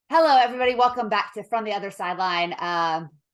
Hello, everybody. Welcome back to From the Other Sideline.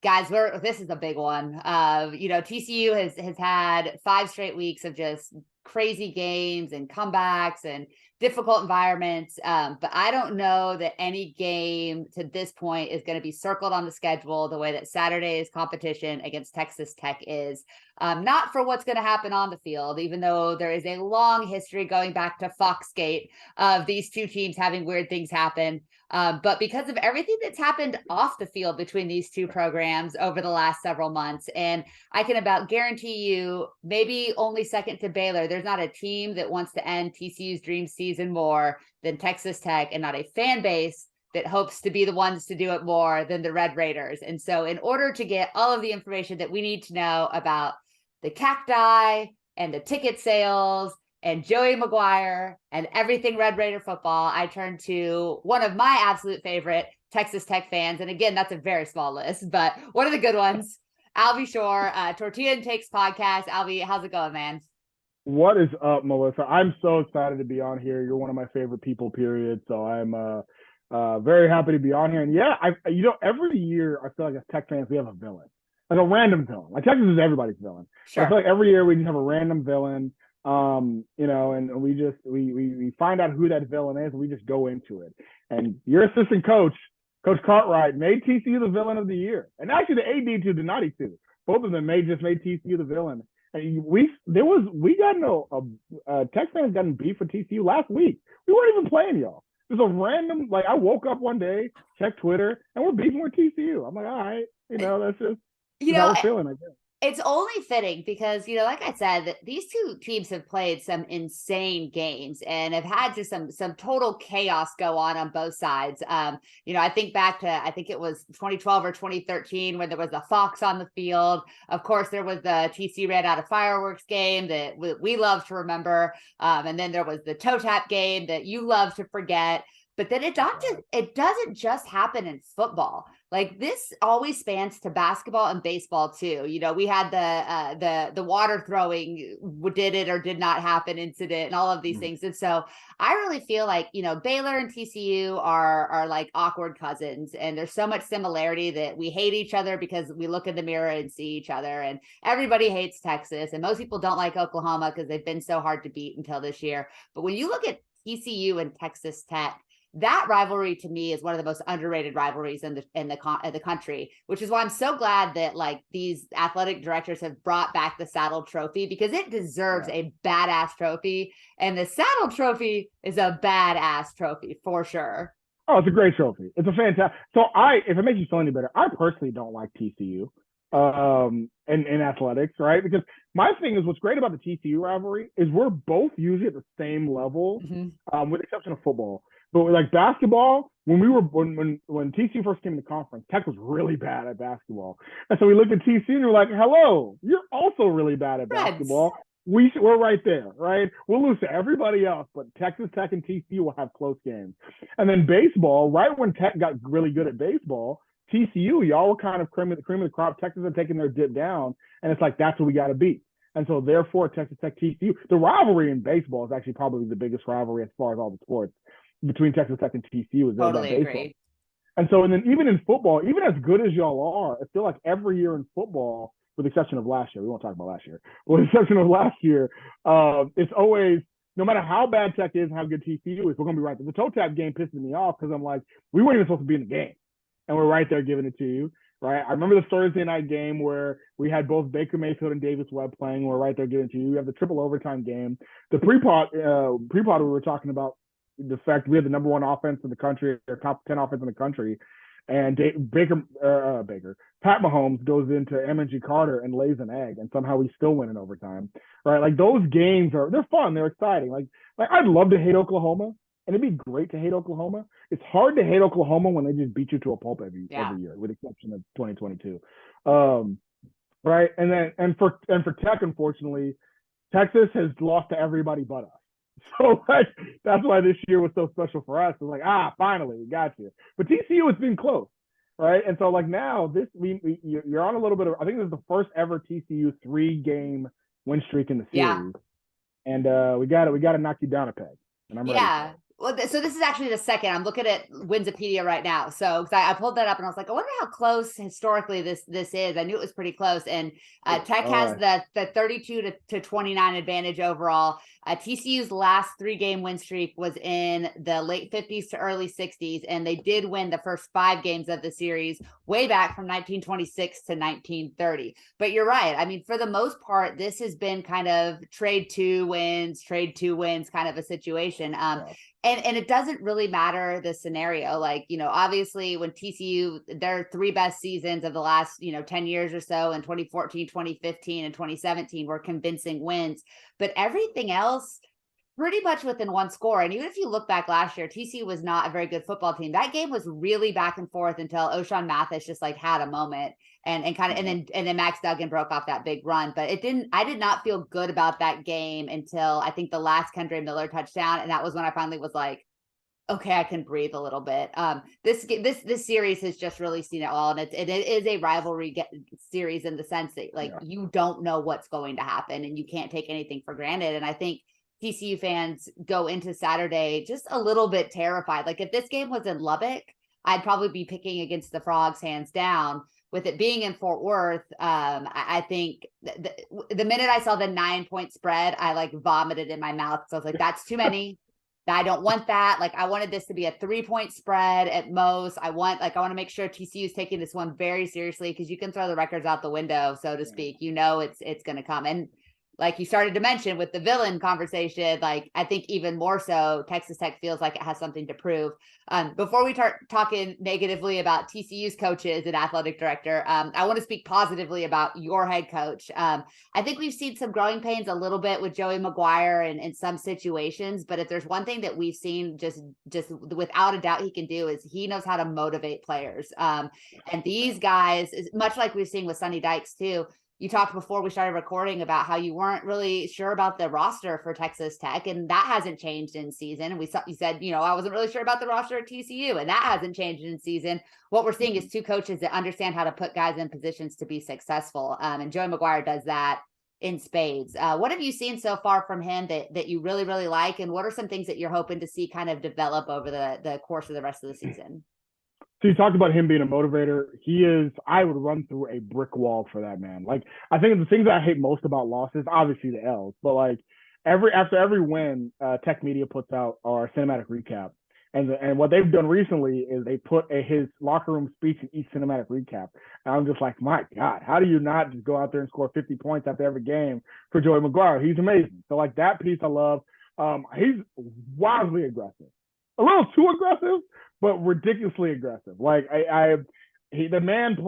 Guys, this is a big one. TCU has had 5 straight weeks of just crazy games and comebacks and difficult environments. But I don't know that any game to this point is going to be circled on the schedule the way that Saturday's competition against Texas Tech is. Not for what's going to happen on the field, even though there is a long history going back to Foxgate of these two teams having weird things happen. But because of everything that's happened off the field between these two programs over the last several months, and I can about guarantee you, maybe only second to Baylor, there's not a team that wants to end TCU's dream season more than Texas Tech, and not a fan base that hopes to be the ones to do it more than the Red Raiders. And so in order to get all of the information that we need to know about the cacti and the ticket sales and Joey Maguire and everything Red Raider football, I turn to one of my absolute favorite Texas Tech fans. And again, that's a very small list, but one of the good ones, Albie Shore, Tortillas and Takes podcast. Albie, how's it going, man? What is up, Melissa? I'm so excited to be on here. You're one of my favorite people, period. So I'm very happy to be on here. And yeah, every year I feel like as Tech fans, we have a villain, like a random villain. Like Texas is everybody's villain. Sure. I feel like every year we just have a random villain. And we find out who that villain is, and we just go into it. And your assistant coach, Coach Cartwright, made TCU the villain of the year, and actually the AD too, Donati too. Both of them made TCU the villain. And we got Tech fans got in beef with TCU last week. We weren't even playing y'all. It was a random, like, I woke up one day, checked Twitter, and we're beefing with TCU. I'm like, all right, that's just how we're feeling, I guess. It's only fitting because, like I said, these two teams have played some insane games and have had just some total chaos go on both sides. I think back to, I think it was 2012 or 2013 when there was a Fox on the field. Of course, there was the TC ran out of fireworks game that we love to remember. And then there was the toe tap game that you love to forget. But then it doesn't just happen in football. Like, this always spans to basketball and baseball too. We had the water throwing, did it or did not happen incident, and all of these things. And so I really feel like, Baylor and TCU are like awkward cousins, and there's so much similarity that we hate each other because we look in the mirror and see each other. And everybody hates Texas, and most people don't like Oklahoma because they've been so hard to beat until this year. But when you look at TCU and Texas Tech, that rivalry to me is one of the most underrated rivalries in the country, which is why I'm so glad that these athletic directors have brought back the Saddle Trophy, because it deserves a badass trophy, and the Saddle Trophy is a badass trophy for sure. Oh, it's a great trophy. It's a fantastic. So if it makes you feel any better, I personally don't like TCU in athletics, right? Because my thing is, what's great about the TCU rivalry is we're both usually at the same level, with the exception of football. But like basketball, when TCU first came to conference, Tech was really bad at basketball. And so we looked at TCU and we're like, hello, you're also really bad at basketball. We're right there, right? We'll lose to everybody else, but Texas Tech and TCU will have close games. And then baseball, right when Tech got really good at baseball, TCU, y'all were kind of cream of the crop. Texas are taking their dip down, and it's like, that's what we got to beat. And so therefore, Texas Tech, TCU, the rivalry in baseball is actually probably the biggest rivalry as far as all the sports between Texas Tech and TCU is totally baseball. Agree. And so, and then even in football, even as good as y'all are, I feel like every year in football, with the exception of last year, we won't talk about last year, but with the exception of last year, it's always, no matter how bad Tech is and how good TCU is, we're going to be right there. The toe tap game pisses me off because I'm like, we weren't even supposed to be in the game, and we're right there giving it to you. Right, I remember the Thursday night game where we had both Baker Mayfield and Davis Webb playing. We're right there giving it to you. We have the triple overtime game. The pre-pod we were talking about the fact we had the number one offense in the country, or top 10 offense in the country, and Pat Mahomes goes into M&G Carter and lays an egg, and somehow we still win in overtime. Right, like those games they're fun, they're exciting. Like I'd love to hate Oklahoma, and it'd be great to hate Oklahoma. It's hard to hate Oklahoma when they just beat you to a pulp every year, with the exception of 2022. Right, and for Tech, unfortunately, Texas has lost to everybody but us. So that's why this year was so special for us. It's like, finally we got you. But TCU has been close, right? And so now you're on a little bit of, I think this is the first ever TCU 3-game win streak in the series, and we got to knock you down a peg. And I'm ready. Yeah. Well, so this is actually the second. I'm looking at Winsipedia right now. So I pulled that up and I was like, I wonder how close historically this is. I knew it was pretty close. And Tech has the 32 to 29 advantage overall. TCU's last 3-game win streak was in the late 50s to early 60s, and they did win the first 5 games of the series way back from 1926 to 1930. But you're right. I mean, for the most part, this has been kind of trade 2 wins kind of a situation. And it doesn't really matter the scenario. Like, obviously when TCU, their 3 best seasons of the last, 10 years or so, in 2014, 2015, and 2017 were convincing wins. But everything else, pretty much within one score. And even if you look back last year, TCU was not a very good football team. That game was really back and forth until O'Shawn Mathis just like had a moment and then Max Duggan broke off that big run. But I did not feel good about that game until I think the last Kendre Miller touchdown. And that was when I finally was like, okay, I can breathe a little bit. This series has just really seen it all. And it is a rivalry series in the sense that you don't know what's going to happen and you can't take anything for granted. And I think TCU fans go into Saturday just a little bit terrified. Like if this game was in Lubbock, I'd probably be picking against the Frogs hands down. With it being in Fort Worth, I think the minute I saw the 9-point spread, I like vomited in my mouth. So I was like, that's too many. I don't want that. Like I wanted this to be a 3-point spread at most. I want to make sure TCU is taking this one very seriously, because you can throw the records out the window, so to speak. It's going to come. And like you started to mention with the villain conversation, like I think even more so, Texas Tech feels like it has something to prove. Before we start talking negatively about TCU's coaches and athletic director, I want to speak positively about your head coach. I think we've seen some growing pains a little bit with Joey McGuire in some situations, but if there's one thing that we've seen just without a doubt he can do is he knows how to motivate players. And these guys, much like we've seen with Sonny Dykes too. You talked before we started recording about how you weren't really sure about the roster for Texas Tech, and that hasn't changed in season. And you said, I wasn't really sure about the roster at TCU, and that hasn't changed in season. What we're seeing is 2 coaches that understand how to put guys in positions to be successful. And Joey McGuire does that in spades. What have you seen so far from him that you really, really like? And what are some things that you're hoping to see kind of develop over the course of the rest of the season? So you talked about him being a motivator. I would run through a brick wall for that man. Like, I think the things that I hate most about losses, obviously the L's, but like after every win, Tech Media puts out our cinematic recap. And what they've done recently is they put his locker room speech in each cinematic recap. And I'm just like, my God, how do you not just go out there and score 50 points after every game for Joey McGuire? He's amazing. So like that piece I love. He's wildly aggressive. A little too aggressive, but ridiculously aggressive. Like the man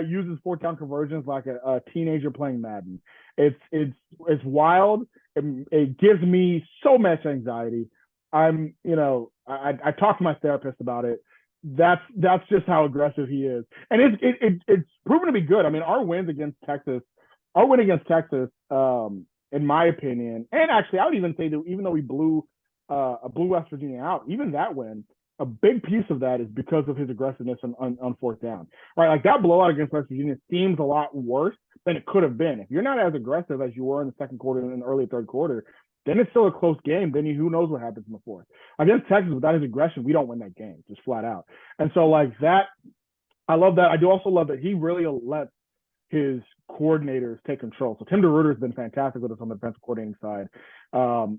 uses 4-down conversions like a teenager playing Madden. It's wild. It gives me so much anxiety. I talked to my therapist about it. That's just how aggressive he is, and it's proven to be good. I mean, our win against Texas, in my opinion, and actually, I would even say that even though we blew West Virginia out, even that win, a big piece of that is because of his aggressiveness on 4th down, right? Like that blowout against West Virginia seems a lot worse than it could have been. If you're not as aggressive as you were in the second quarter and in the early 3rd quarter, then it's still a close game. Then who knows what happens in the 4th. Against Texas, without his aggression, we don't win that game, just flat out. And so like that, I love that. I do also love that he really lets his coordinators take control. So Tim DeRuyter has been fantastic with us on the defensive coordinating side.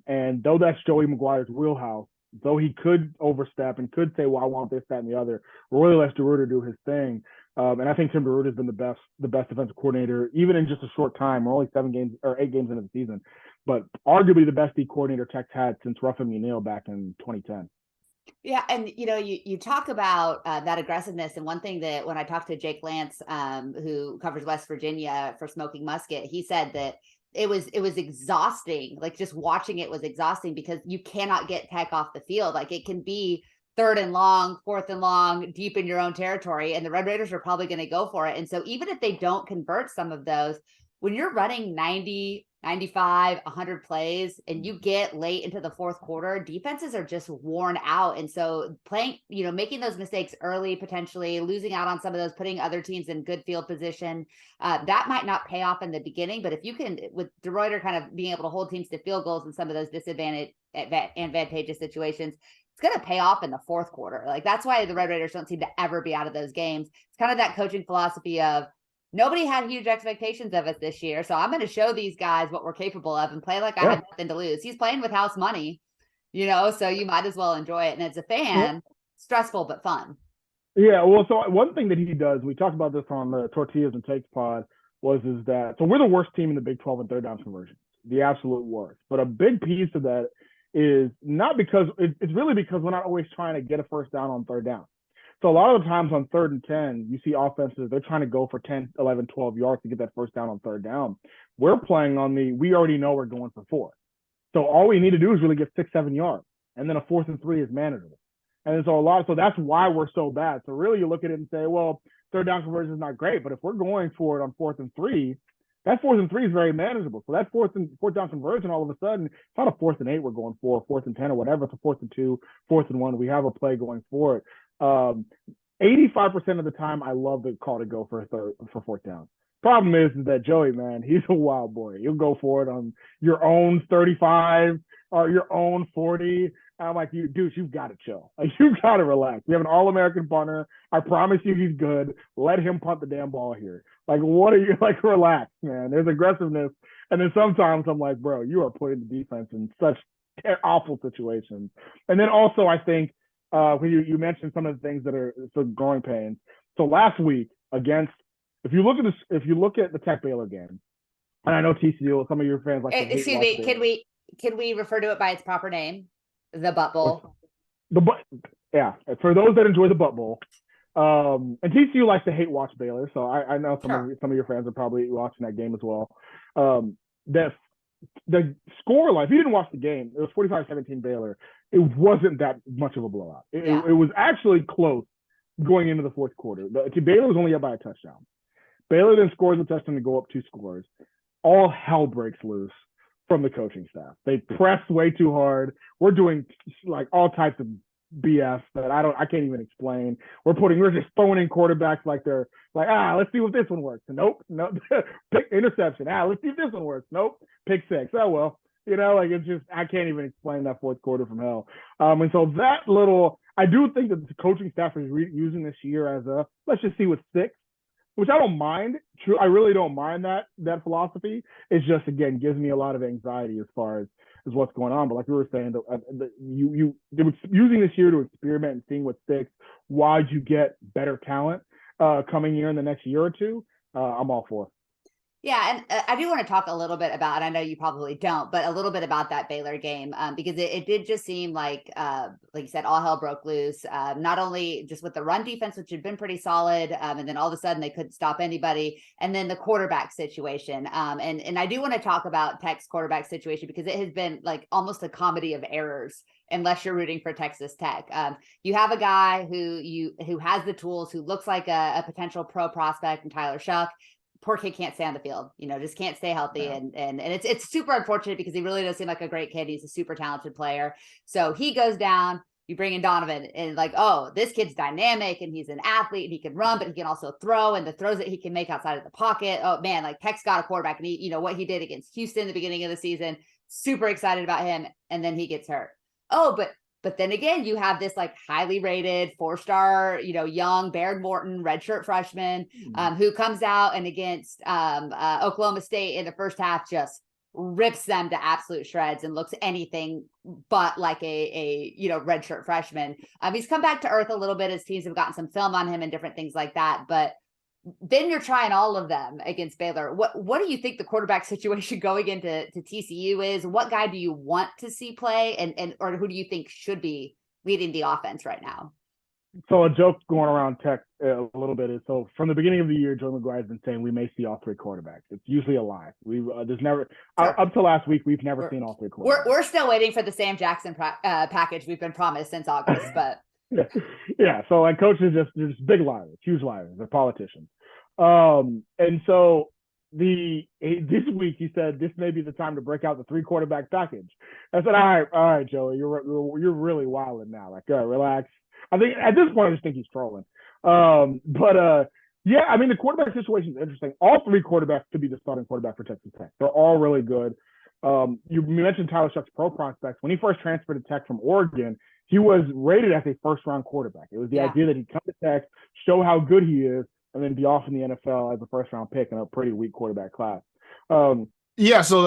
And though that's Joey McGuire's wheelhouse, though he could overstep and could say, well, I want this, that, and the other, really lets DeRuyter do his thing. And I think Tim DeRuyter has been the best defensive coordinator, even in just a short time. We're only 8 games into the season, but arguably the best D coordinator Tech's had since Ruffin Munil back in 2010. Yeah. And, you talk about that aggressiveness. And one thing that when I talked to Jake Lance, who covers West Virginia for Smoking Musket, he said that it was exhausting. Like just watching it was exhausting because you cannot get Tech off the field. Like it can be 3rd and long, 4th and long, deep in your own territory. And the Red Raiders are probably going to go for it. And so even if they don't convert some of those, when you're running 90, 95, 100 plays and you get late into the 4th quarter, defenses are just worn out. And so making those mistakes early, potentially losing out on some of those, putting other teams in good field position, that might not pay off in the beginning. But if you can, with DeRuyter kind of being able to hold teams to field goals in some of those advantageous situations, it's going to pay off in the fourth quarter. Like that's why the Red Raiders don't seem to ever be out of those games. It's kind of that coaching philosophy of nobody had huge expectations of us this year. So I'm going to show these guys what we're capable of and play like I had nothing to lose. He's playing with house money, so you might as well enjoy it. And as a fan, stressful, but fun. Yeah, well, so one thing that he does, we talked about this on the Tortillas and Takes pod, is that so we're the worst team in the Big 12 in third down conversions, the absolute worst. But a big piece of that is not because it's really because we're not always trying to get a first down on third down. So a lot of the times on 3rd and 10, you see offenses, they're trying to go for 10, 11, 12 yards to get that first down on third down. We're playing on we already know we're going for 4. So all we need to do is really get 6, 7 yards. And then a 4th and 3 is manageable. And so that's why we're so bad. So really you look at it and say, well, third down conversion is not great, but if we're going for it on 4th and 3, that 4th and 3 is very manageable. So that fourth down conversion, all of a sudden, it's not a 4th and 8 we're going for, 4th and 10 or whatever. It's a 4th and 2, 4th and 1. We have a play going for it. 85% of the time, I love the call to go for 4th down. Problem is that Joey, man, he's a wild boy. You'll go for it on your own 35 or your own 40. I'm like, dude, you've got to chill. Like, you've got to relax. We have an All-American punter. I promise you he's good. Let him punt the damn ball here. Like, what are you, like, relax, man. There's aggressiveness. And then sometimes I'm like, bro, you are putting the defense in such awful situations. And then also, I think, when you mentioned some of the things that are some growing pains. So last week if you look at the Tech Baylor game, and I know TCU, some of your fans like. Excuse me, can we refer to it by its proper name? The Butt Bowl. Yeah. For those that enjoy the Butt Bowl, and TCU likes to hate watch Baylor, so I know some of your fans are probably watching that game as well. The score line, if you didn't watch the game, it was 45-17 Baylor. It wasn't that much of a blowout. It was actually close going into the fourth quarter. Baylor was only up by a touchdown. Baylor then scores a touchdown to go up 2 scores. All hell breaks loose from the coaching staff. They press way too hard. We're doing like all types of BS that I can't even explain. We're just throwing in quarterbacks like they're like, let's see if this one works. Nope. Pick interception. Let's see if this one works. Nope. Pick 6. Oh well. It's just I can't even explain that fourth quarter from hell. And so I do think that the coaching staff is using this year as let's just see what sticks, which I don't mind. True, I really don't mind that philosophy. It's just, again, gives me a lot of anxiety as far as what's going on. But like we were saying, they were using this year to experiment and seeing what sticks while you get better talent coming here in the next year or two. I'm all for it. Yeah, and I do want to talk a little bit about, and I know you probably don't, but a little bit about that Baylor game because it did just seem like you said, all hell broke loose. Not only just with the run defense, which had been pretty solid, and then all of a sudden they couldn't stop anybody, and then the quarterback situation. And I do want to talk about Tech's quarterback situation because it has been like almost a comedy of errors unless you're rooting for Texas Tech. You have a guy who has the tools, who looks like a potential pro prospect, and Tyler Shuck. Poor kid can't stay on the field, just can't stay healthy. Yeah. And it's super unfortunate because he really does seem like a great kid. He's a super talented player. So he goes down, you bring in Donovan and like, oh, this kid's dynamic and he's an athlete and he can run, but he can also throw, and the throws that he can make outside of the pocket. Oh man, like Tech's got a quarterback, and he, what he did against Houston at the beginning of the season, super excited about him. And then he gets hurt. Oh, but then again, you have this like highly rated 4-star, young Baird Morton redshirt freshman who comes out and against Oklahoma State in the first half just rips them to absolute shreds and looks anything but like a redshirt freshman. He's come back to earth a little bit as teams have gotten some film on him and different things like that. But then you're trying all of them against Baylor. What do you think the quarterback situation going into TCU is? What guy do you want to see play, and or who do you think should be leading the offense right now? So a joke going around Tech a little bit is, so from the beginning of the year, Joe McGuire has been saying we may see all 3 quarterbacks. It's usually a lie. There's never up to last week we've never seen all 3 quarterbacks. We're still waiting for the Sam Jackson package we've been promised since August, but. Yeah. So like coaches just big liars, huge liars. They're politicians. And so this week he said this may be the time to break out the 3 quarterback package. I said, all right, Joey, you're really wilding now. Like, relax. I think at this point I just think he's trolling. Yeah, I mean the quarterback situation is interesting. All 3 quarterbacks could be the starting quarterback for Texas Tech. They're all really good. You mentioned Tyler Shuck's pro prospects. When he first transferred to Tech from Oregon, he was rated as a first-round quarterback. It was the idea that he'd come to Tech, show how good he is, and then be off in the NFL as a first-round pick in a pretty weak quarterback class. So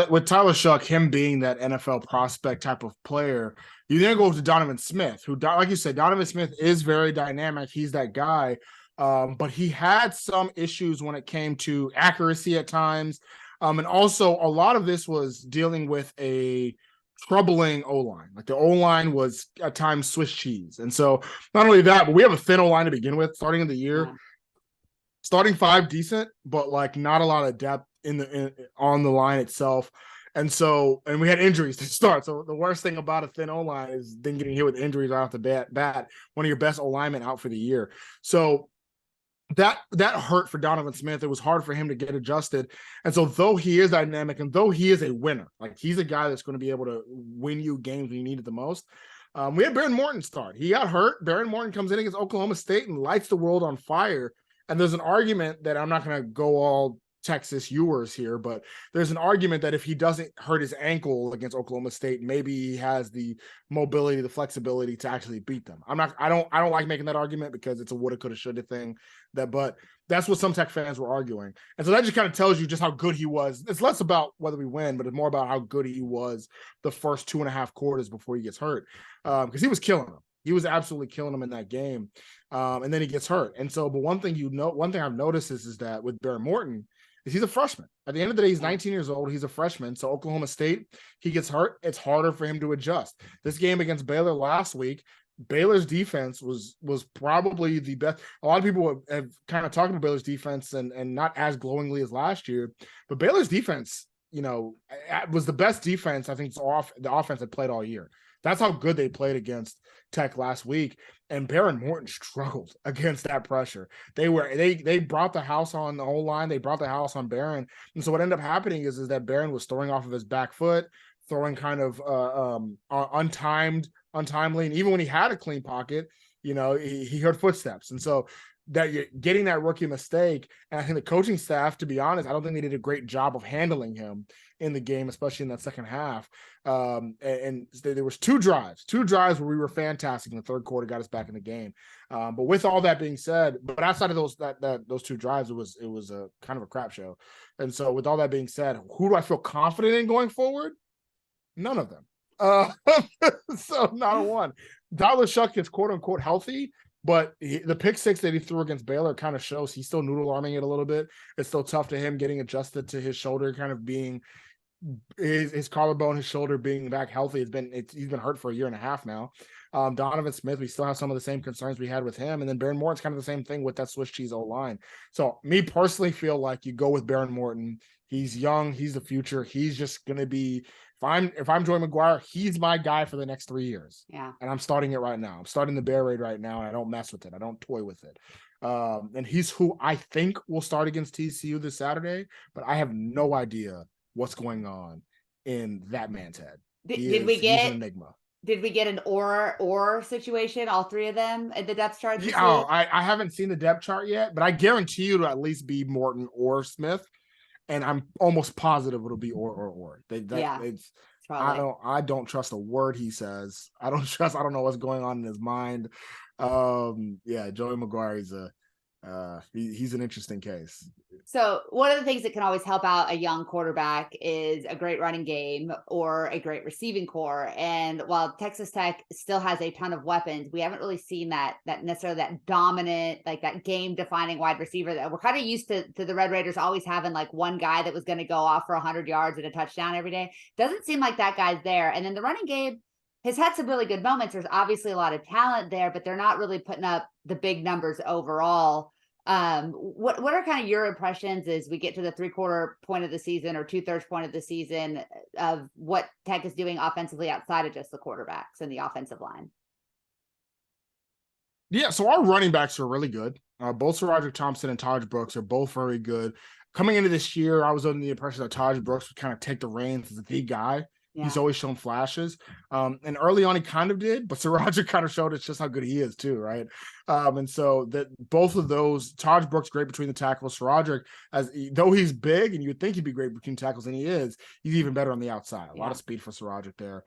with Tyler Shuck, him being that NFL prospect type of player, you then go to Donovan Smith, who, like you said, Donovan Smith is very dynamic. He's that guy, but he had some issues when it came to accuracy at times. And also a lot of this was dealing with a troubling O-line. Like the O-line was at times Swiss cheese. And so not only that, but we have a thin O-line to begin with starting in the year. Starting five, decent, but like not a lot of depth on the line itself. And we had injuries to start. So the worst thing about a thin O-line is then getting hit with injuries right off the bat. One of your best O-linemen out for the year. So that hurt for Donovan Smith. It was hard for him to get adjusted. And so though he is dynamic and though he is a winner, like he's a guy that's going to be able to win you games when you need it the most. We had Behren Morton start. He got hurt. Behren Morton comes in against Oklahoma State and lights the world on fire. And there's an argument that I'm not going to go all Texas Ewers here, but there's an argument that if he doesn't hurt his ankle against Oklahoma State, maybe he has the mobility, the flexibility to actually beat them. I don't like making that argument because it's a woulda, coulda, shoulda thing. But that's what some Tech fans were arguing. And so that just kind of tells you just how good he was. It's less about whether we win, but it's more about how good he was the first 2.5 quarters before he gets hurt. Because he was killing them. He was absolutely killing them in that game. And then he gets hurt. And so, but one thing I've noticed is that with Behren Morton, is he's a freshman. At the end of the day, he's 19 years old. He's a freshman. So Oklahoma State, he gets hurt. It's harder for him to adjust. This game against Baylor last week, Baylor's defense was probably the best. A lot of people have kind of talked about Baylor's defense and not as glowingly as last year, but Baylor's defense, was the best defense I think the offense had played all year. That's how good they played against Tech last week. And Behren Morton struggled against that pressure. They brought the house on the whole line. They brought the house on Behren. And so what ended up happening is that Behren was throwing off of his back foot, throwing kind of untimely. And even when he had a clean pocket, he heard footsteps. And so that you're getting that rookie mistake. And I think the coaching staff, to be honest, I don't think they did a great job of handling him in the game, especially in that second half. And there was two drives where we were fantastic in the third quarter, got us back in the game. But with all that being said, but outside of those two drives, it was a kind of a crap show. And so with all that being said, who do I feel confident in going forward? None of them. So not a one. Tyler Shuck is quote unquote healthy, but the pick six that he threw against Baylor kind of shows he's still noodle arming it a little bit. It's still tough to him getting adjusted to his shoulder kind of being his collarbone, his shoulder being back healthy. He's been hurt for 1.5 years now. Donovan Smith, we still have some of the same concerns we had with him. And then Behren Morton's kind of the same thing with that Swiss cheese O-line. So me personally feel like you go with Behren Morton. He's young. He's the future. He's just going to be, if I'm Joey McGuire, he's my guy for the next 3 years. Yeah. And I'm starting it right now. I'm starting the Bear Raid right now, and I don't mess with it. I don't toy with it. And he's who I think will start against TCU this Saturday, but I have no idea what's going on in that man's head. He's an enigma. Did we get an or situation, all three of them at the depth chart? I haven't seen the depth chart yet, but I guarantee you to at least be Morton or Smith. And I'm almost positive it'll be or. I don't trust a word he says. I don't know what's going on in his mind. Joey McGuire he's an interesting case. So one of the things that can always help out a young quarterback is a great running game or a great receiving core. And while Texas Tech still has a ton of weapons, we haven't really seen that necessarily that dominant, like that game defining wide receiver that we're kind of used to the Red Raiders always having like one guy that was going to go off for 100 yards and a touchdown every day. Doesn't seem like that guy's there. And then the running game has had some really good moments. There's obviously a lot of talent there, but they're not really putting up the big numbers overall. What are kind of your impressions as we get to the 3/4 point of the season or 2/3 point of the season of what Tech is doing offensively outside of just the quarterbacks and the offensive line? Yeah, so our running backs are really good. Both Sir Roderick Thompson and Taj Brooks are both very good. Coming into this year, I was under the impression that Taj Brooks would kind of take the reins as the guy He's always shown flashes. And early on he kind of did, but Saraja kind of showed us just how good he is too, right? And so that both of those, Taj Brooks great between the tackles. Saraja, though he's big and you'd think he'd be great between tackles, and he is, he's even better on the outside. A lot of speed for Saraja there.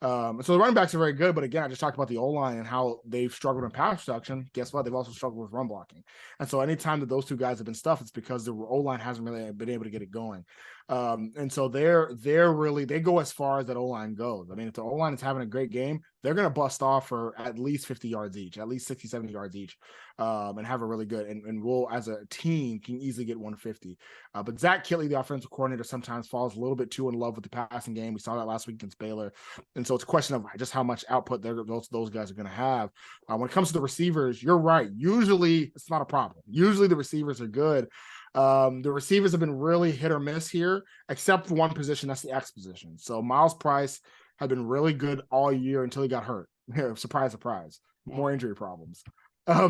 So the running backs are very good, but again, I just talked about the O-line and how they've struggled in pass protection. Guess what? They've also struggled with run blocking. And so anytime that those two guys have been stuffed, it's because the O-line hasn't really been able to get it going. And so they're really, they go as far as that O-line goes. I mean, if the O-line is having a great game, they're going to bust off for at least 50 yards each, at least 60, 70 yards each, and have a really good, and we'll, as a team, can easily get 150. But Zach Kittley, the offensive coordinator, sometimes falls a little bit too in love with the passing game. We saw that last week against Baylor. And so it's a question of just how much output those guys are going to have. When it comes to the receivers, you're right. Usually it's not a problem. Usually the receivers are good. The receivers have been really hit or miss here, except for one position. That's the X position. So Miles Price had been really good all year until he got hurt. Surprise, surprise. More injury problems.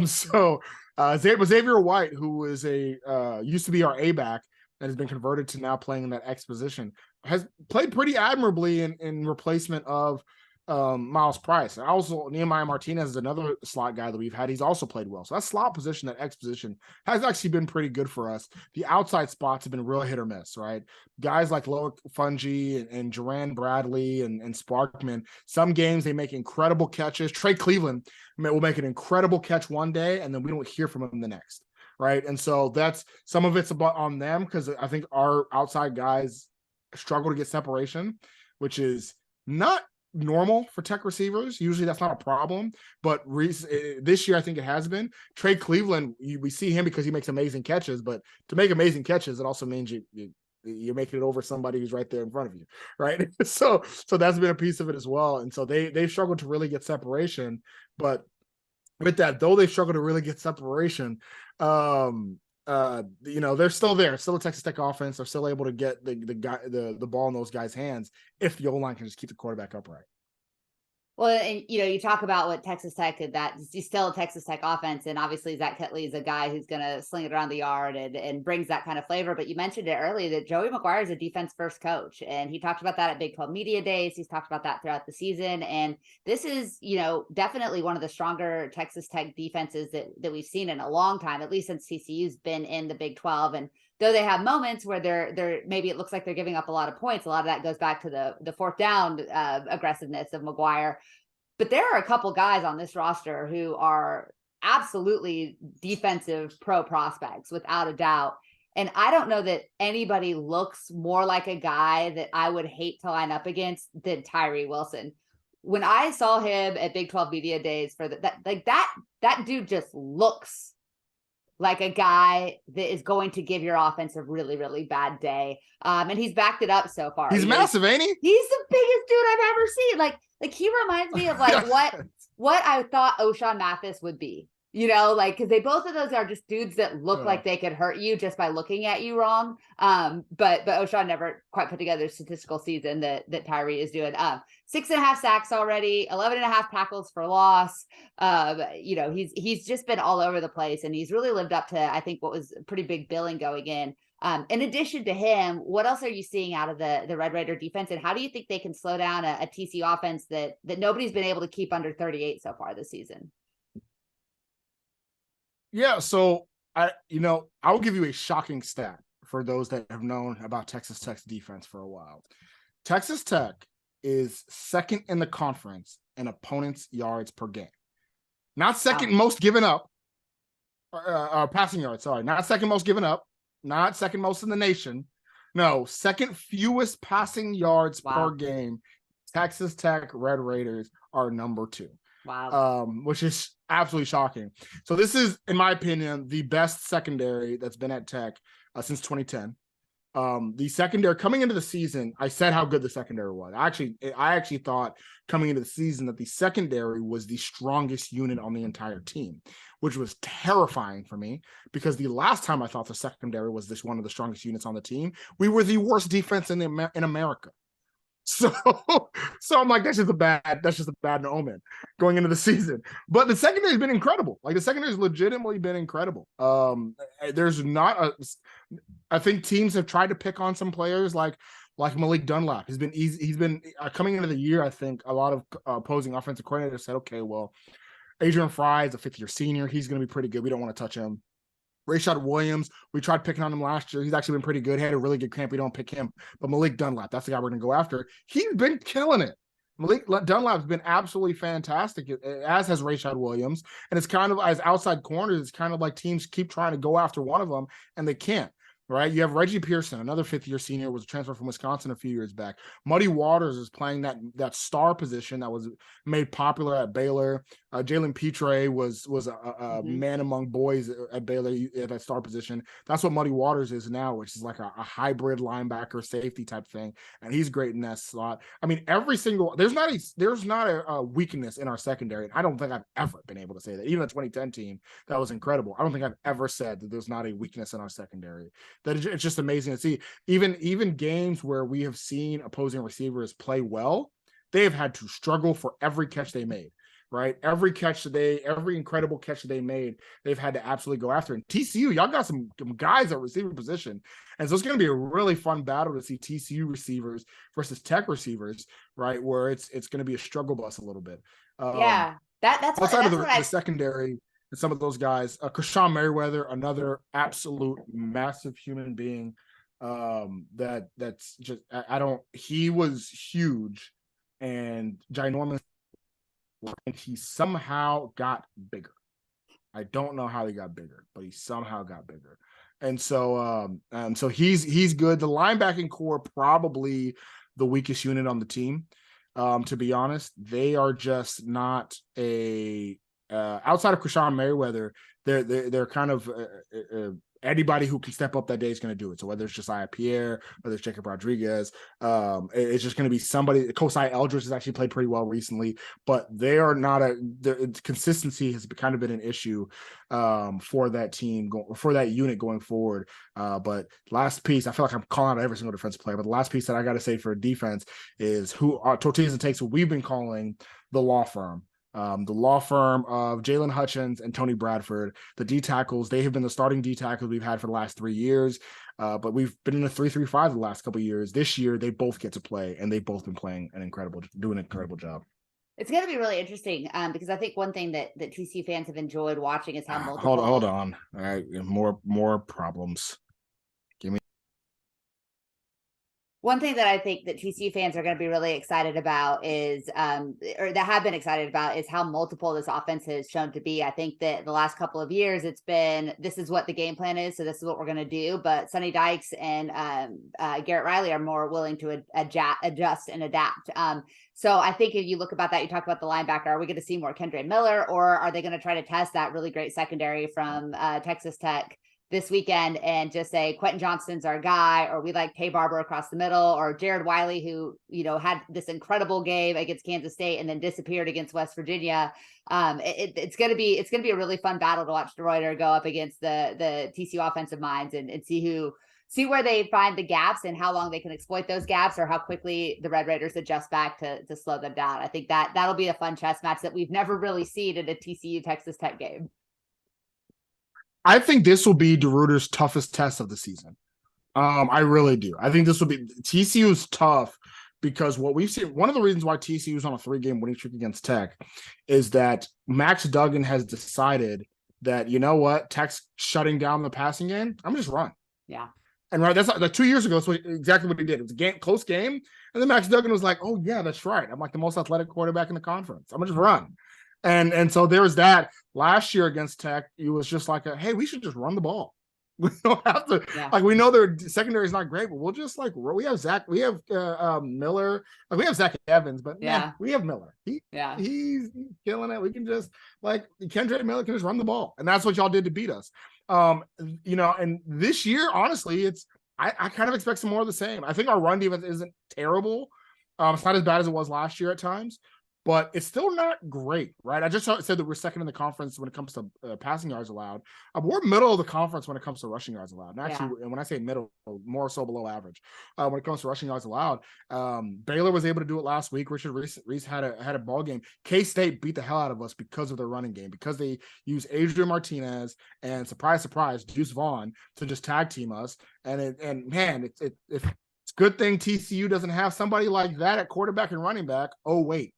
So Xavier White, who is used to be our A-back and has been converted to now playing in that X position, has played pretty admirably in replacement of Miles Price. And also Nehemiah Martinez is another slot guy that we've had. He's also played well. So that slot position, that X position, has actually been pretty good for us. The outside spots have been real hit or miss, right? Guys like Loic Fungi and Jerand Bradley and Sparkman, some games they make incredible catches. Trey Cleveland will make an incredible catch one day, and then we don't hear from him the next, right? And so that's, some of it's about on them, because I think our outside guys struggle to get separation, which is not normal for Tech receivers. Usually that's not a problem, but this year I think it has been. Trey Cleveland, we see him because he makes amazing catches, but to make amazing catches, it also means you're making it over somebody who's right there in front of you, right? So that's been a piece of it as well. And so they struggled to really get separation, but with that, though they struggle to really get separation, they're still there, still a Texas Tech offense. They're still able to get the ball in those guys' hands if the O-line can just keep the quarterback upright. Well, and you talk about what Texas Tech did, that he's still a Texas Tech offense, and obviously Zach Kittley is a guy who's going to sling it around the yard and brings that kind of flavor. But you mentioned it earlier that Joey McGuire is a defense-first coach, and he talked about that at Big 12 Media Days. He's talked about that throughout the season, and this is definitely one of the stronger Texas Tech defenses that we've seen in a long time, at least since TCU's been in the Big 12. And though they have moments where they're maybe it looks like they're giving up a lot of points, a lot of that goes back to the fourth down aggressiveness of McGuire. But there are a couple guys on this roster who are absolutely defensive pro prospects, without a doubt. And I don't know that anybody looks more like a guy that I would hate to line up against than Tyree Wilson. When I saw him at Big 12 Media Days that dude just looks like a guy that is going to give your offense a really, really bad day. And he's backed it up so far. He's massive, ain't he? He's the biggest dude I've ever seen. Like he reminds me of what I thought O'Shawn Mathis would be, because both of those are just dudes that look like they could hurt you just by looking at you wrong. But O'Shawn never quite put together a statistical season that Tyree is doing. 6.5 sacks already, 11.5 tackles for loss. He's just been all over the place, and he's really lived up to, I think, what was a pretty big billing going in. In addition to him, what else are you seeing out of the Red Raider defense, and how do you think they can slow down a TC offense that nobody's been able to keep under 38 so far this season? Yeah, so I will give you a shocking stat for those that have known about Texas Tech's defense for a while. Texas Tech is second in the conference in opponents' yards per game. Not second most given up, passing yards, sorry. Not second most given up, not second most in the nation. No, second fewest passing yards per game. Texas Tech Red Raiders are number 2. Wow. Which is absolutely shocking. So this is, in my opinion, the best secondary that's been at Tech since 2010. The secondary coming into the season, I said how good the secondary was. I actually thought coming into the season that the secondary was the strongest unit on the entire team, which was terrifying for me, because the last time I thought the secondary was one of the strongest units on the team, we were the worst defense in America. So I'm like, that's just a bad omen going into the season. But the secondary has been incredible. Like, the secondary has legitimately been incredible. I think teams have tried to pick on some players like like Malik Dunlap. He's been coming into the year. I think a lot of opposing offensive coordinators said, okay, well, Adrian Fry is a 5th-year senior. He's going to be pretty good. We don't want to touch him. Rashad Williams, we tried picking on him last year. He's actually been pretty good. He had a really good camp. We don't pick him. But Malik Dunlap, that's the guy we're going to go after. He's been killing it. Malik Dunlap's been absolutely fantastic, as has Rashad Williams. And it's kind of, as outside corners, it's kind of like teams keep trying to go after one of them, and they can't. Right, you have Reggie Pearson, another 5th-year senior, was a transfer from Wisconsin a few years back. Muddy Waters is playing that star position that was made popular at Baylor. Jalen Petre was a man among boys at Baylor at that star position. That's what Muddy Waters is now, which is like a hybrid linebacker safety type thing, and he's great in that slot. I mean, there's not a weakness in our secondary, and I don't think I've ever been able to say that. Even the 2010 team, that was incredible. I don't think I've ever said that there's not a weakness in our secondary. That it's just amazing to see. Even games where we have seen opposing receivers play well, they have had to struggle for every catch they made, right? Every incredible catch that they made, they've had to absolutely go after. And TCU, y'all got some guys at receiver position. And so it's going to be a really fun battle to see TCU receivers versus Tech receivers, right? Where it's going to be a struggle bus a little bit. Yeah, that's outside of the secondary. Some of those guys, Krishan Merriweather, another absolute massive human being. That's just he was huge and ginormous, and he somehow got bigger. I don't know how he got bigger, but he somehow got bigger. And so he's good. The linebacking core, probably the weakest unit on the team. To be honest, they are just not outside of Krishan Merriweather, they're kind of anybody who can step up that day is going to do it. So whether it's Josiah Pierre, whether it's Jacob Rodriguez, it's just going to be somebody. Kosai Eldridge has actually played pretty well recently, but they are not consistency has kind of been an issue for that team, for that unit going forward. But last piece, I feel like I'm calling out every single defensive player, but the last piece that I got to say for defense is who Tortillas and Takes, what we've been calling the law firm. The law firm of Jalen Hutchins and Tony Bradford, the D tackles, they have been the starting D tackles we've had for the last 3 years. But we've been in a 3-3-5 the last couple of years. This year, they both get to play, and they've both been doing an incredible job. It's going to be really interesting because I think one thing that TCU fans have enjoyed watching is how multiple. Hold on. All right, more problems. One thing that I think that TCU fans are going to be really excited about is, or that have been excited about, is how multiple this offense has shown to be. I think that the last couple of years, it's been, this is what the game plan is, so this is what we're going to do. But Sonny Dykes and Garrett Riley are more willing to adjust and adapt. So I think if you look about that, you talk about the linebacker, are we going to see more Kendre Miller, or are they going to try to test that really great secondary from Texas Tech this weekend and just say Quentin Johnston's our guy, or we like Tay Barber across the middle, or Jared Wiley, who, had this incredible game against Kansas State and then disappeared against West Virginia. It's going to be a really fun battle to watch DeRuyter go up against the TCU offensive minds and see where they find the gaps and how long they can exploit those gaps, or how quickly the Red Raiders adjust back to slow them down. I think that'll be a fun chess match that we've never really seen in a TCU Texas Tech game. I think this will be DeRuyter's toughest test of the season. I really do. I think this will be TCU's tough because what we've seen, one of the reasons why TCU is on a 3-game winning streak against Tech is that Max Duggan has decided that, you know what, Tech's shutting down the passing game. I'm just run. Yeah. And right, that's like 2 years ago. That's exactly what he did. It was a close game. And then Max Duggan was like, oh yeah, that's right. I'm like the most athletic quarterback in the conference. I'm gonna just run. And so there was that. Last year against Tech, it was just like, hey, we should just run the ball. We don't have to, like, we know their secondary is not great, but we'll just we have Miller, we have Zach Evans, but we have Miller. He's killing it. We can just, Kendre Miller can just run the ball. And that's what y'all did to beat us. And this year, honestly, I kind of expect some more of the same. I think our run defense isn't terrible. It's not as bad as it was last year at times, but it's still not great, right? I just said that we're second in the conference when it comes to passing yards allowed. We're middle of the conference when it comes to rushing yards allowed. And actually, and when I say middle, more so below average when it comes to rushing yards allowed. Baylor was able to do it last week. Richard Reese had a ball game. K-State beat the hell out of us because of their running game, because they used Adrian Martinez and, surprise, surprise, Deuce Vaughn to just tag team us. And man, if It's a good thing TCU doesn't have somebody like that at quarterback and running back. Oh, wait,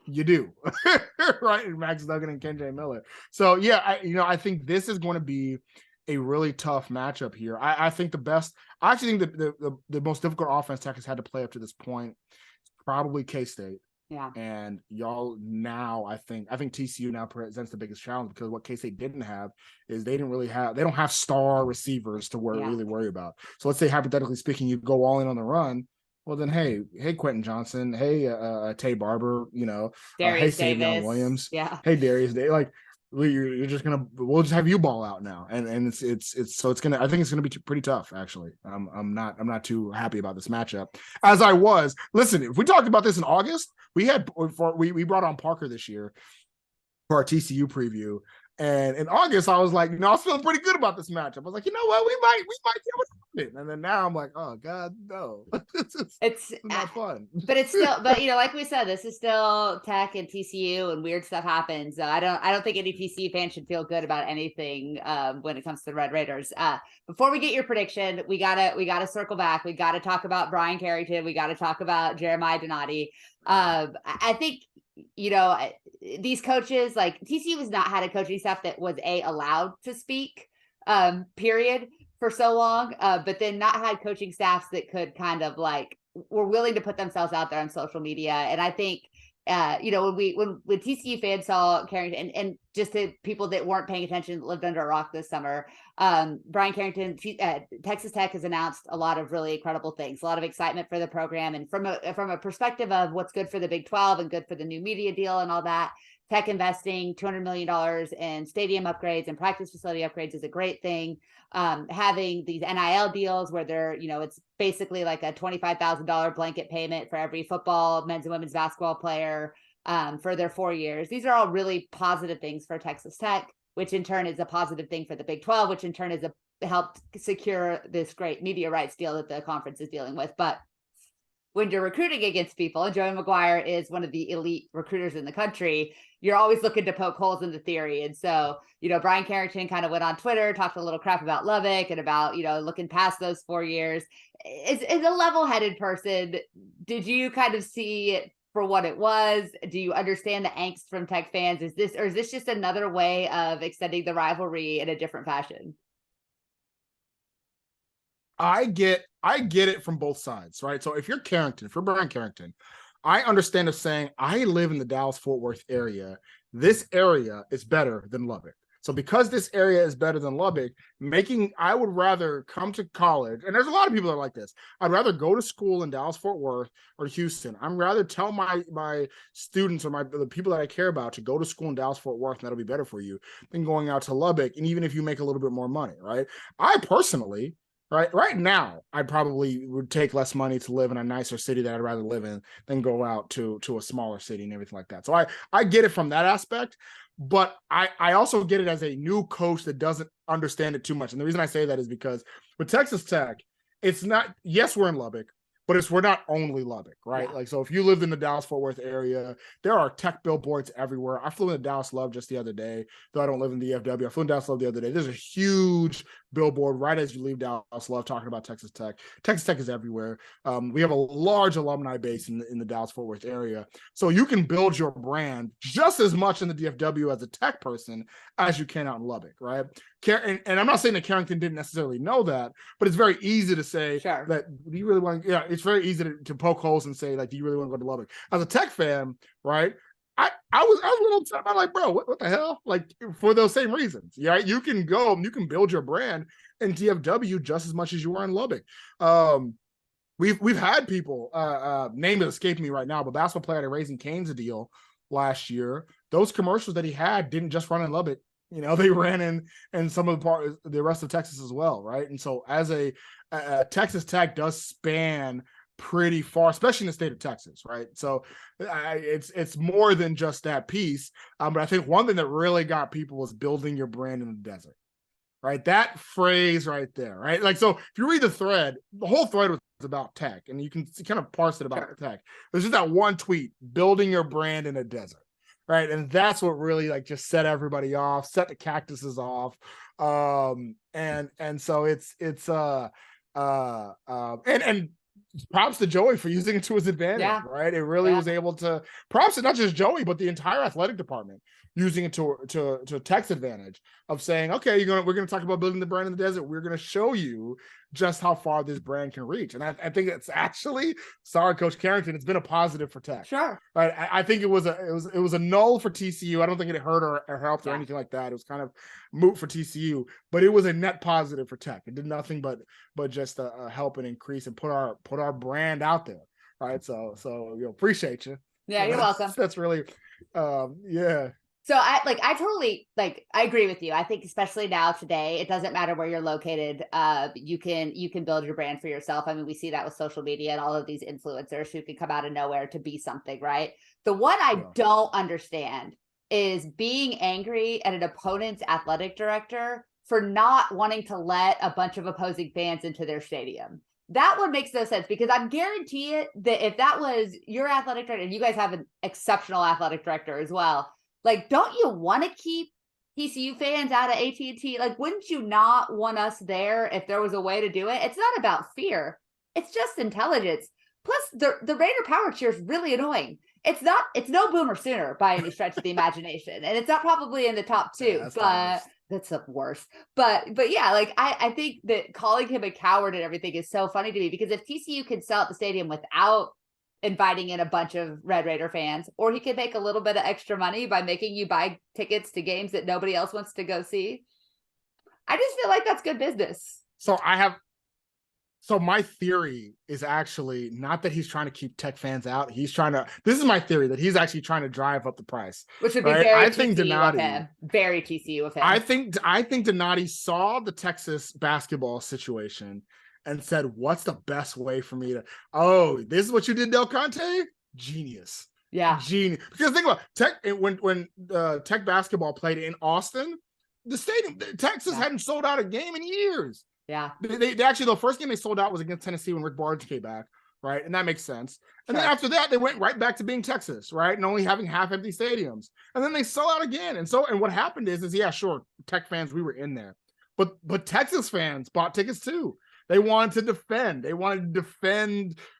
you do. Right? Max Duggan and KJ Miller. So, yeah, I think this is going to be a really tough matchup here. I think I actually think the most difficult offense Tech has had to play up to this point is probably K-State. Yeah. And y'all now, I think TCU now presents the biggest challenge, because what K-State didn't have is they don't have star receivers to really worry about. So let's say, hypothetically speaking, you go all in on the run. Well, then, hey, Quentin Johnson, hey, Tay Barber, hey, Savion Williams, hey, Darius Day, like, we'll just have you ball out now, and I think it's gonna be pretty tough. Actually, I'm not too happy about this matchup, as I was. Listen, if we talked about this in August, we brought on Parker this year for our TCU preview, and in August I was like, I was feeling pretty good about this matchup. I was like, you know what, we might be able to win it. And then now I'm like, oh God, no. it's not fun. But it's still, like we said, this is still Tech and TCU, and weird stuff happens. I don't think any TCU fan should feel good about anything when it comes to the Red Raiders. Before we get your prediction, we gotta circle back. We gotta talk about Brian Carrington. We gotta talk about Jeremiah Donati. I think, these coaches, like, TCU has not had a coaching staff that was allowed to speak, period, for so long, but then not had coaching staffs that could kind of like were willing to put themselves out there on social media. And I think, when TCU fans saw Carrington, and just to people that weren't paying attention, that lived under a rock this summer, Brian Carrington, Texas Tech has announced a lot of really incredible things, a lot of excitement for the program. And from a perspective of what's good for the Big 12 and good for the new media deal and all that, Tech investing $200 million in stadium upgrades and practice facility upgrades is a great thing. Having these NIL deals where it's basically like a $25,000 blanket payment for every football, men's and women's basketball player for their 4 years. These are all really positive things for Texas Tech, which in turn is a positive thing for the Big 12, which in turn is helped secure this great media rights deal that the conference is dealing with. But when you're recruiting against people, and Joey McGuire is one of the elite recruiters in the country, you're always looking to poke holes in the theory. And so, Brian Carrington kind of went on Twitter, talked a little crap about Lubbock and about, looking past those 4 years. As a level-headed person, did you kind of see it for what it was? Do you understand the angst from Tech fans? Is this just another way of extending the rivalry in a different fashion? I get it from both sides, right? So if you're Brian Carrington, I understand of saying, I live in the Dallas-Fort Worth area. This area is better than Lubbock. So because this area is better than Lubbock, I would rather come to college, and there's a lot of people that are like this. I'd rather go to school in Dallas-Fort Worth or Houston. I'd rather tell my students or the people that I care about to go to school in Dallas-Fort Worth, and that'll be better for you, than going out to Lubbock. And even if you make a little bit more money, right? I personally, right now, I probably would take less money to live in a nicer city that I'd rather live in than go out to a smaller city and everything like that. So I get it from that aspect, but I also get it as a new coach that doesn't understand it too much. And the reason I say that is because with Texas Tech, it's not, yes, we're in Lubbock, but we're not only Lubbock, right? Yeah. Like, so if you lived in the Dallas-Fort Worth area, there are Tech billboards everywhere. I flew into Dallas Love just the other day, though I don't live in the DFW. I flew in Dallas Love the other day. There's a huge billboard right as you leave Dallas Love talking about Texas Tech. Texas Tech is everywhere. We have a large alumni base in the Dallas-Fort Worth area. So you can build your brand just as much in the DFW as a Tech person as you can out in Lubbock, right? And I'm not saying that Carrington didn't necessarily know that, but it's very easy to say that, do you really want to, it's very easy to poke holes and say, like, do you really want to go to Lubbock? As a Tech fan, right, I was a little upset. I'm like, bro, what the hell? Like, for those same reasons, yeah, you can go, you can build your brand in DFW just as much as you are in Lubbock. We've had people, name is escaping me right now, but basketball player at Raising Cane's a deal last year. Those commercials that he had didn't just run in Lubbock. They ran in some of the rest of Texas as well, right? And so as a Texas Tech does span pretty far, especially in the state of Texas, right? So it's more than just that piece. But I think one thing that really got people was building your brand in the desert, right? That phrase right there, right? Like, so if you read the thread, the whole thread was about Tech, and you can kind of parse it about Tech. There's just that one tweet, building your brand in a desert. Right. And that's what really, like, just set everybody off, set the cactuses off. And so it's and props to Joey for using it to his advantage, right? It really was able to, props to not just Joey, but the entire athletic department using it to Tech's advantage of saying, okay, we're gonna talk about building the brand in the desert. We're gonna show you just how far this brand can reach. And I think it's actually, sorry, Coach Carrington, it's been a positive for Tech. Sure. Right. I think it was a null for TCU. I don't think it hurt or helped or anything like that. It was kind of moot for TCU, but it was a net positive for Tech. It did nothing but just help and increase and put our brand out there. Right. So appreciate you. Yeah, you're welcome. That's really So I totally I agree with you. I think especially now today, it doesn't matter where you're located. You can build your brand for yourself. I mean, we see that with social media and all of these influencers who can come out of nowhere to be something, right? The one I don't understand is being angry at an opponent's athletic director for not wanting to let a bunch of opposing fans into their stadium. That one makes no sense, because I'm guaranteed that if that was your athletic director, and you guys have an exceptional athletic director as well, don't you want to keep TCU fans out of AT&T? Wouldn't you not want us there if there was a way to do it? It's not about fear. It's just intelligence. Plus, the Raider power cheer is really annoying. It's no Boomer Sooner by any stretch of the imagination. And it's not probably in the top two, but that's the worst. But yeah, I think that calling him a coward and everything is so funny to me, because if TCU can sell out the stadium without inviting in a bunch of Red Raider fans, or he could make a little bit of extra money by making you buy tickets to games that nobody else wants to go see, I just feel like that's good business. So my theory is actually not that he's trying to keep Tech fans out. This is my theory, that he's actually trying to drive up the price. Which would be very TCU of him. I think Donati saw the Texas basketball situation and said, what's the best way for me to, this is what you did, Del Conte? Genius. Yeah. Genius. Because think about Tech, when Tech basketball played in Austin, the stadium, Texas hadn't sold out a game in years. Yeah. They actually, the first game they sold out was against Tennessee when Rick Barnes came back, right? And that makes sense. And then after that, they went right back to being Texas, right? And only having half empty stadiums. And then they sell out again. And what happened is sure, Tech fans, we were in there. But Texas fans bought tickets too. They wanted to defend.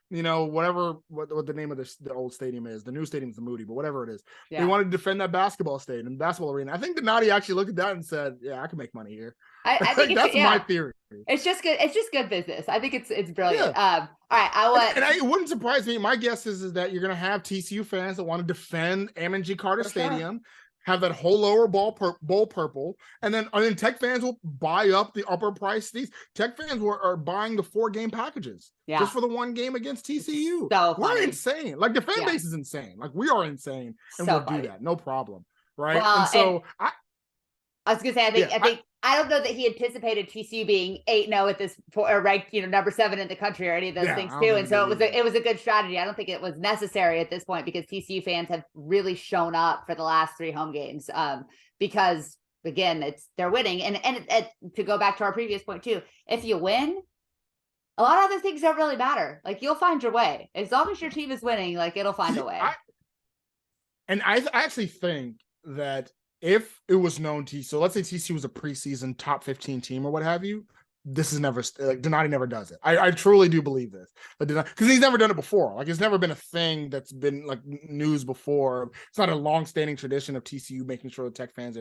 Whatever what the name of the old stadium is. The new stadium is the Moody, but whatever it is. Yeah. They wanted to defend that basketball stadium, basketball arena. I think Donati actually looked at that and said, yeah, I can make money here. I think that's my theory. It's just good. It's just good business. I think it's brilliant. Yeah. All right. It wouldn't surprise me. My guess is that you're going to have TCU fans that want to defend Ammon G. Carter Stadium. Sure. Have that whole lower bowl purple, and then Tech fans will buy up the upper price. These Tech fans are buying the 4-game packages just for the 1 game against TCU. So we're insane. The fan base is insane. We are insane, and we'll do that, no problem, right? Well, and so I was gonna say, I don't know that he anticipated TCU being 8-0 at this point, or ranked, number 7 in the country, or any of those things too. And so it was a good strategy. I don't think it was necessary at this point, because TCU fans have really shown up for the last 3 home games. Because again, they're winning, and to go back to our previous point too, if you win, a lot of other things don't really matter. You'll find your way as long as your team is winning. It'll find a way. I actually think that if it was known so let's say TCU was a preseason top 15 team or what have you, this is never Donati never does it. I truly do believe this, because he's never done it before. It's never been a thing that's been news before. It's not a long-standing tradition of TCU making sure the Tech fans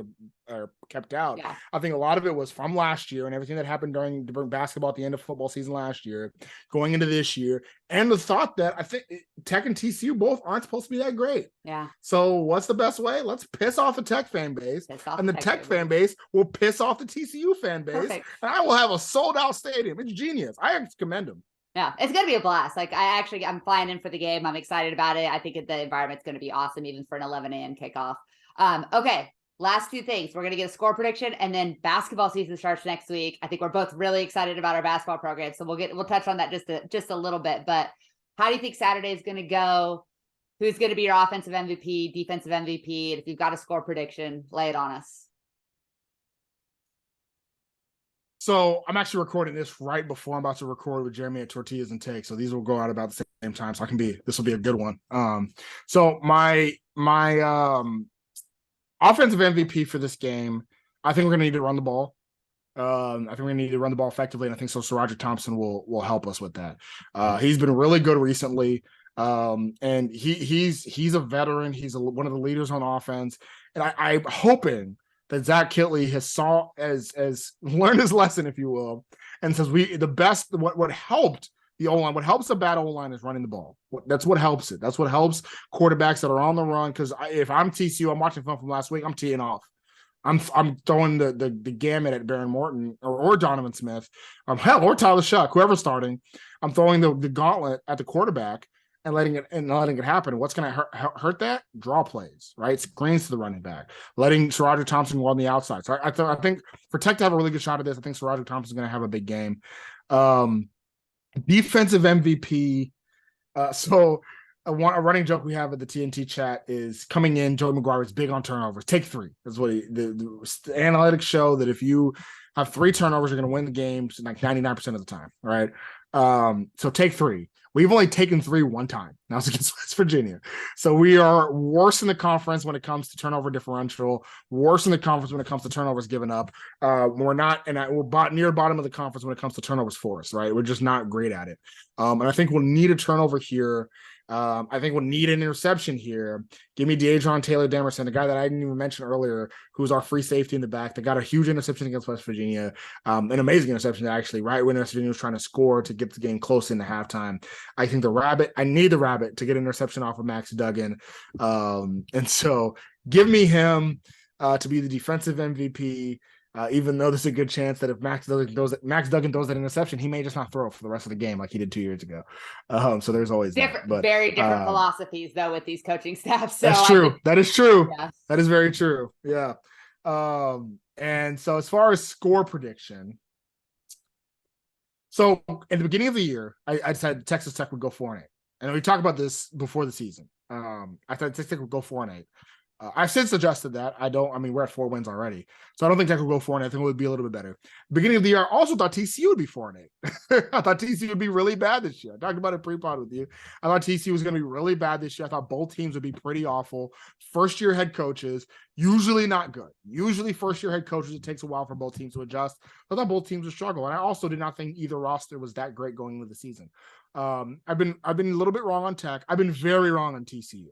are kept out. Yeah. I think a lot of it was from last year and everything that happened during basketball at the end of football season last year, going into this year, and the thought that I think Tech and TCU both aren't supposed to be that great. Yeah. So what's the best way? Let's piss off the Tech fan base, and the Tech fan base will piss off the TCU fan base. Perfect. And I will have a sold-out stadium. It's genius. I commend him. Yeah, it's going to be a blast. I'm flying in for the game. I'm excited about it. I think the environment's going to be awesome, even for an 11 a.m. kickoff. Okay, last 2 things. We're going to get a score prediction, and then basketball season starts next week. I think we're both really excited about our basketball program, so we'll touch on that just a little bit. But how do you think Saturday is going to go? Who's going to be your offensive MVP, defensive MVP? And if you've got a score prediction, lay it on us. So I'm actually recording this right before I'm about to record with Jeremy at Tortillas and Takes. So these will go out about the same time. So this will be a good one. So my offensive MVP for this game, I think we're going to need to run the ball. I think we need to run the ball effectively, and I think so. Roderick Thompson will help us with that. He's been really good recently, and he's a veteran. He's one of the leaders on offense, and I'm hoping that Zach Kittley has learned his lesson, if you will, and says what helped the O-line, what helps a bad O-line is running the ball. That's what helps it. That's what helps quarterbacks that are on the run. Because if I'm TCU, I'm watching film from last week, I'm teeing off. I'm throwing the gamut at Baron Morton or Donovan Smith, hell, or Tyler Shuck, whoever's starting. I'm throwing the gauntlet at the quarterback and letting it happen. What's going to hurt that? Draw plays, right? Screens to the running back, letting Roderick Thompson go on the outside. So I think for Tech to have a really good shot at this, I think Roderick Thompson is going to have a big game. Defensive MVP. A running joke we have at the TNT chat is coming in. Joey McGuire is big on turnovers. Take 3. That's what the analytics show that if you have 3 turnovers, you're going to win the games like 99% of the time, right? So take 3. We've only taken 3 one time. Now it's against West Virginia. So we are worse in the conference when it comes to turnover differential, worse in the conference when it comes to turnovers given up. We're near bottom of the conference when it comes to turnovers forced, right? We're just not great at it. And I think we'll need a turnover here. I think we'll need an interception here. Give me Deadron Taylor-Demerson, the guy that I didn't even mention earlier, who's our free safety in the back that got a huge interception against West Virginia, an amazing interception actually, right when West Virginia was trying to score to get the game close into halftime. I think I need the Rabbit to get an interception off of Max Duggan. And so give me him to be the defensive MVP. Even though there's a good chance that if Max Duggan throws that interception, he may just not throw for the rest of the game like he did 2 years ago. So there's always very different philosophies though with these coaching staffs. So that's true. That is true. Yeah. That is very true. Yeah. And so as far as score prediction, so in the beginning of the year, I said Texas Tech would go 4-8, and we talked about this before the season. I thought Texas Tech would go 4-8. I've since adjusted that. We're at 4 wins already. So I don't think Tech will go 4-8. I think it would be a little bit better. Beginning of the year, I also thought TCU would be 4-8. I thought TCU would be really bad this year. I talked about it pre-pod with you. I thought TCU was going to be really bad this year. I thought both teams would be pretty awful. First-year head coaches, usually not good. Usually first-year head coaches, it takes a while for both teams to adjust. I thought both teams would struggle. And I also did not think either roster was that great going into the season. I've been a little bit wrong on Tech. I've been very wrong on TCU.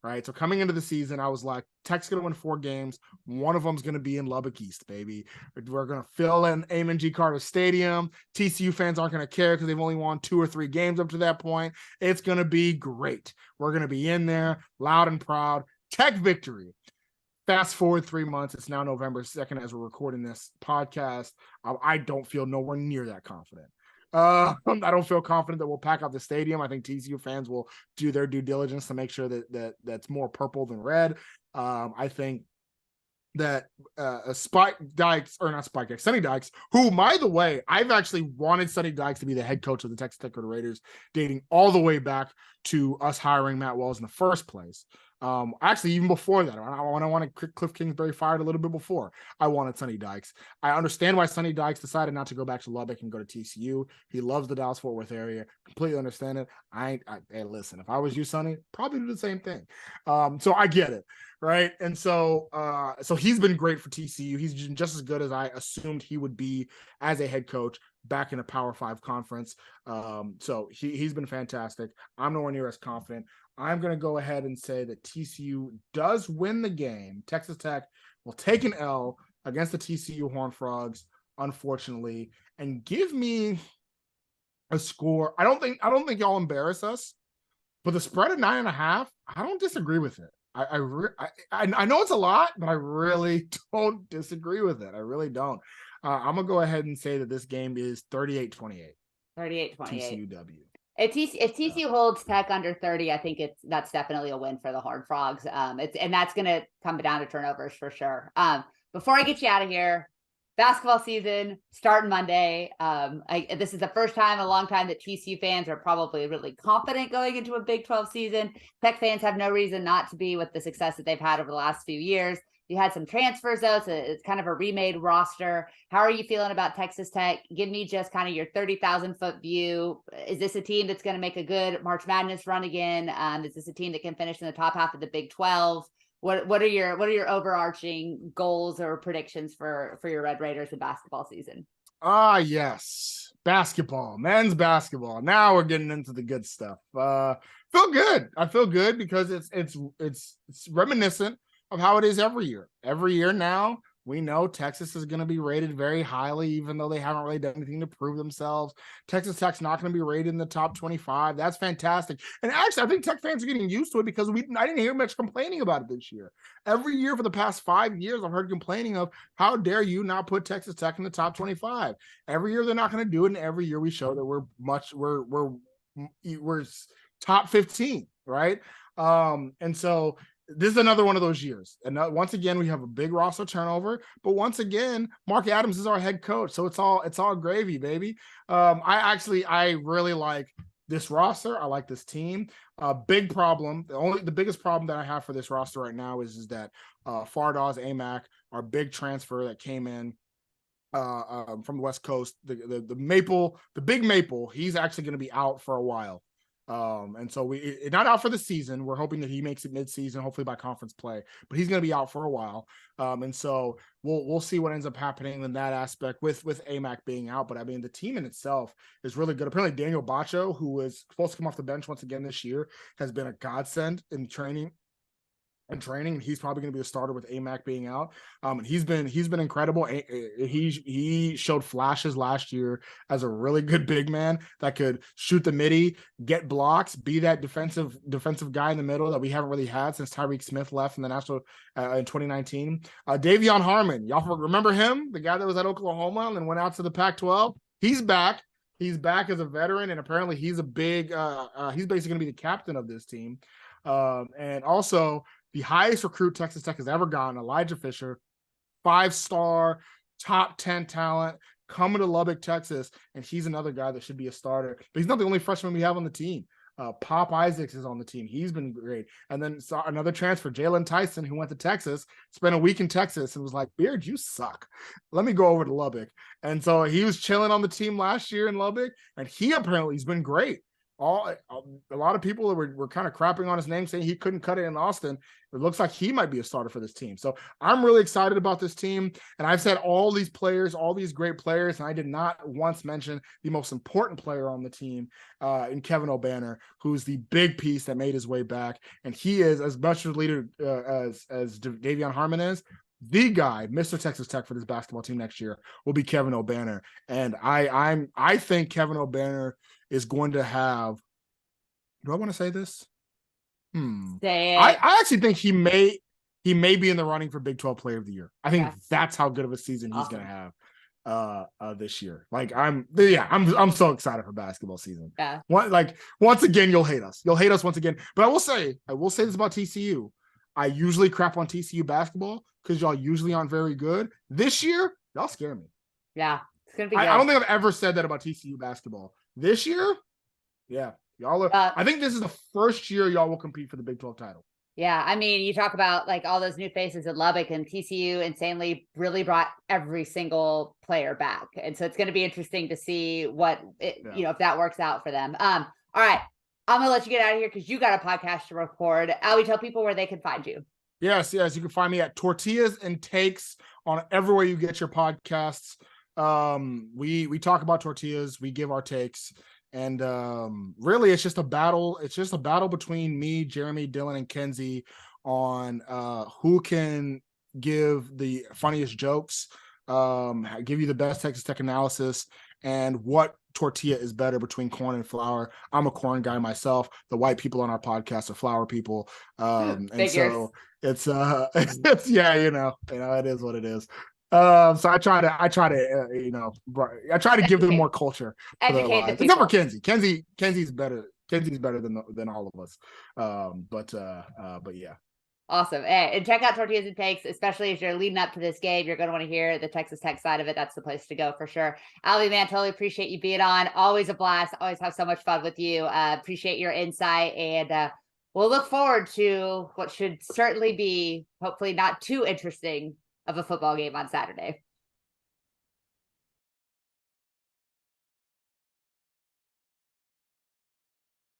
Right. So coming into the season, I was like, Tech's going to win 4 games. One of them's going to be in Lubbock East, baby. We're going to fill in Amon G. Carter Stadium. TCU fans aren't going to care because they've only won 2 or 3 games up to that point. It's going to be great. We're going to be in there loud and proud. Tech victory. Fast forward 3 months. It's now November 2nd as we're recording this podcast. I don't feel nowhere near that confident. I don't feel confident that we'll pack out the stadium. I think TCU fans will do their due diligence to make sure that's more purple than red. I think that Sonny Dykes, who, by the way, I've actually wanted Sonny Dykes to be the head coach of the Texas Tech Raiders, dating all the way back to us hiring Matt Wells in the first place. Actually, even before that, I wanted Cliff Kingsbury fired a little bit before I wanted Sonny Dykes. I understand why Sonny Dykes decided not to go back to Lubbock and go to TCU. He loves the Dallas-Fort Worth area. Completely understand it. Hey, listen, if I was you, Sonny, probably do the same thing. So I get it, right? And so he's been great for TCU. He's just as good as I assumed he would be as a head coach back in a Power 5 conference. So he's been fantastic. I'm nowhere near as confident. I'm going to go ahead and say that TCU does win the game. Texas Tech will take an L against the TCU Horned Frogs, unfortunately, and give me a score. I don't think y'all embarrass us, but the spread of 9.5, I don't disagree with it. I know it's a lot, but I really don't disagree with it. I really don't. I'm going to go ahead and say that this game is 38-28. 38-28. TCUW. If TCU holds Tech under 30, I think that's definitely a win for the Horned Frogs. And that's going to come down to turnovers for sure. Before I get you out of here, basketball season starting Monday. This is the first time in a long time that TCU fans are probably really confident going into a Big 12 season. Tech fans have no reason not to be with the success that they've had over the last few years. You had some transfers, though, so it's kind of a remade roster. How are you feeling about Texas Tech? Give me just kind of your 30,000-foot view. Is this a team that's going to make a good March Madness run again? Is this a team that can finish in the top half of the Big 12? what are your overarching goals or predictions for your Red Raiders in basketball season? Yes. Basketball, men's basketball. Now we're getting into the good stuff. Feel good. I feel good because it's reminiscent of how it is every year. Every year now, we know Texas is going to be rated very highly, even though they haven't really done anything to prove themselves. Texas Tech's not going to be rated in the top 25. That's fantastic. And actually, I think Tech fans are getting used to it because I didn't hear much complaining about it this year. Every year for the past 5 years, I've heard complaining of how dare you not put Texas Tech in the top 25. Every year they're not going to do it, and every year we show that we're top 15, right? And so this is another one of those years. And once again, we have a big roster turnover, but once again, Mark Adams is our head coach. So it's all gravy, baby. I really like this roster. I like this team. Big problem. The biggest problem that I have for this roster right now is that Fardaws Amac, our big transfer that came in from the West Coast, the big maple, he's actually going to be out for a while. And so we not out for the season. We're hoping that he makes it mid-season, hopefully by conference play, but he's going to be out for a while. And so we'll see what ends up happening in that aspect with Amac being out. But I mean, the team in itself is really good. Apparently Daniel Bacho, who is supposed to come off the bench once again this year, has been a godsend in training. He's probably going to be a starter with Amac being out. And he's been incredible. He showed flashes last year as a really good big man that could shoot the midi, get blocks, be that defensive guy in the middle that we haven't really had since Tyreek Smith left in the national in 2019. Davion Harmon, y'all remember him, the guy that was at Oklahoma and then went out to the Pac-12. He's back. He's back as a veteran, and apparently he's a big. He's basically going to be the captain of this team, and also the highest recruit Texas Tech has ever gotten, Elijah Fisher, 5-star, top 10 talent, coming to Lubbock, Texas, and he's another guy that should be a starter. But he's not the only freshman we have on the team. Pop Isaacs is on the team. He's been great. And then saw another transfer, Jalen Tyson, who went to Texas, spent a week in Texas, and was like, Beard, you suck. Let me go over to Lubbock. And so he was chilling on the team last year in Lubbock, and he apparently has been great. A lot of people were kind of crapping on his name, saying he couldn't cut it in Austin. It looks like he might be a starter for this team. So I'm really excited about this team. And I've said all these great players, and I did not once mention the most important player on the team in Kevin O'Banner, who's the big piece that made his way back. And he is as much a leader as Davion Harmon is. The guy, Mr. Texas Tech for this basketball team next year will be Kevin O'Banner. And I think Kevin O'Banner is going to have, do I want to say this? I actually think he may be in the running for Big 12 Player of the Year. I think that's how good of a season he's going to have this year. Like I'm so excited for basketball season. Yeah. Once again, you'll hate us. You'll hate us once again. But I will say this about TCU. I usually crap on TCU basketball because y'all usually aren't very good. This year, y'all scare me. Yeah, it's gonna be good. I don't think I've ever said that about TCU basketball. This year, yeah, y'all are. I think this is the first year y'all will compete for the Big 12 title. Yeah, I mean, you talk about like all those new faces at Lubbock, and TCU insanely really brought every single player back, and so it's going to be interesting to see if that works out for them. All right. I'm going to let you get out of here because you got a podcast to record. Albie, tell people where they can find you. Yes. You can find me at Tortillas and Takes on everywhere you get your podcasts. We talk about tortillas. We give our takes. And really, it's just a battle. It's just a battle between me, Jeremy, Dylan, and Kenzie on who can give the funniest jokes, give you the best Texas Tech analysis, and what tortilla is better between corn and flour. I'm a corn guy myself. The white people on our podcast are flour people. And so it's it is what it is. So I try to give them more culture. Educate the people. Except for Kenzie. Kenzie's better. Kenzie's better than all of us. But yeah. Awesome. Hey, and check out Tortillas and Takes, especially as you're leading up to this game. You're going to want to hear the Texas Tech side of it. That's the place to go for sure. Albie, man, totally appreciate you being on. Always a blast. Always have so much fun with you. Appreciate your insight. And we'll look forward to what should certainly be, hopefully not too interesting of a football game on Saturday.